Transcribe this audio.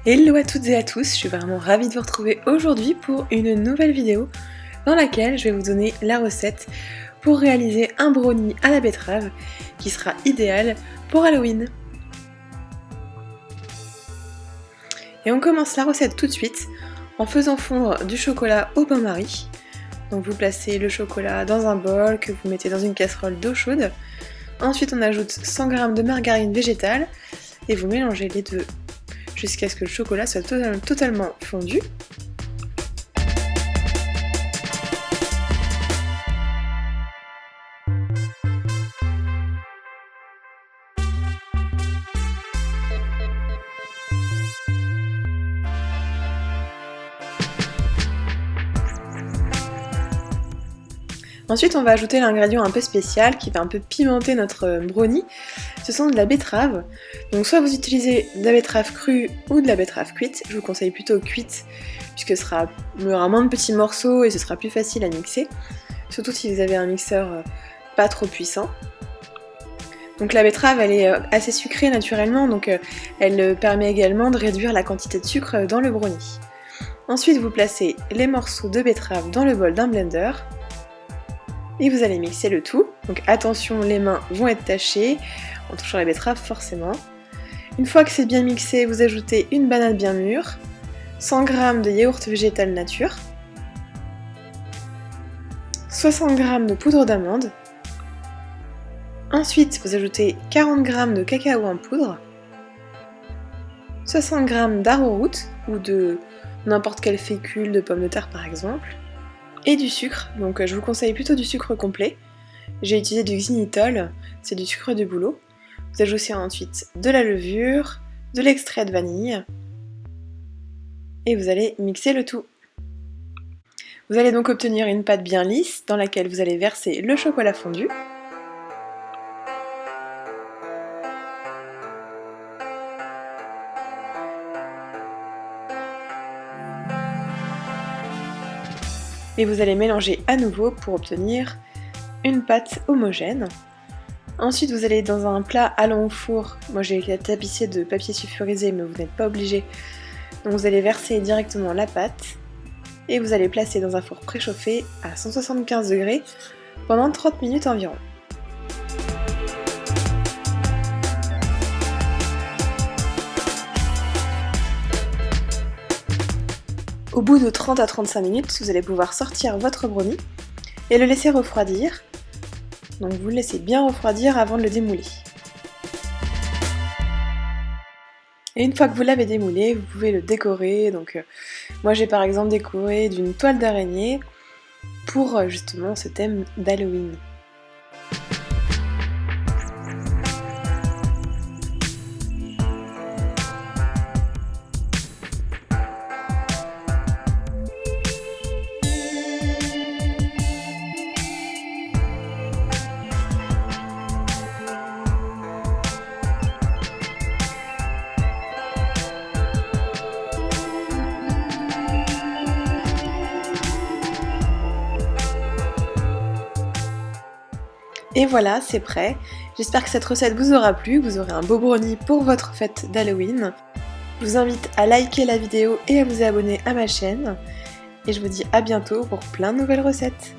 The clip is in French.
Hello à toutes et à tous, je suis vraiment ravie de vous retrouver aujourd'hui pour une nouvelle vidéo dans laquelle je vais vous donner la recette pour réaliser un brownie à la betterave qui sera idéal pour Halloween. Et on commence la recette tout de suite en faisant fondre du chocolat au bain-marie. Donc vous placez le chocolat dans un bol que vous mettez dans une casserole d'eau chaude. Ensuite on ajoute 100 g de margarine végétale et vous mélangez les deux jusqu'à ce que le chocolat soit totalement fondu. Ensuite on va ajouter l'ingrédient un peu spécial qui va un peu pimenter notre brownie, ce sont de la betterave. Donc soit vous utilisez de la betterave crue ou de la betterave cuite, je vous conseille plutôt cuite puisque il y aura moins de petits morceaux et ce sera plus facile à mixer, surtout si vous avez un mixeur pas trop puissant. Donc la betterave elle est assez sucrée naturellement, donc elle permet également de réduire la quantité de sucre dans le brownie. Ensuite vous placez les morceaux de betterave dans le bol d'un blender. Et vous allez mixer le tout, donc attention les mains vont être tachées en touchant la betterave forcément. Une fois que c'est bien mixé, vous ajoutez une banane bien mûre, 100 g de yaourt végétal nature, 60 g de poudre d'amande, ensuite vous ajoutez 40 g de cacao en poudre, 60 g d'arrowroot ou de n'importe quel fécule de pommes de terre par exemple, et du sucre, donc je vous conseille plutôt du sucre complet. J'ai utilisé du xylitol, c'est du sucre de bouleau. Vous ajoutez ensuite de la levure, de l'extrait de vanille, et vous allez mixer le tout. Vous allez donc obtenir une pâte bien lisse dans laquelle vous allez verser le chocolat fondu. Et vous allez mélanger à nouveau pour obtenir une pâte homogène. Ensuite vous allez dans un plat allant au four, moi j'ai tapissé de papier sulfurisé mais vous n'êtes pas obligé. Donc vous allez verser directement la pâte et vous allez placer dans un four préchauffé à 175 degrés pendant 30 minutes environ. Au bout de 30 à 35 minutes, vous allez pouvoir sortir votre brownie et le laisser refroidir. Donc vous le laissez bien refroidir avant de le démouler. Et une fois que vous l'avez démoulé, vous pouvez le décorer. Donc moi j'ai par exemple décoré d'une toile d'araignée pour justement ce thème d'Halloween. Et voilà, c'est prêt. J'espère que cette recette vous aura plu, vous aurez un beau brownie pour votre fête d'Halloween. Je vous invite à liker la vidéo et à vous abonner à ma chaîne. Et je vous dis à bientôt pour plein de nouvelles recettes.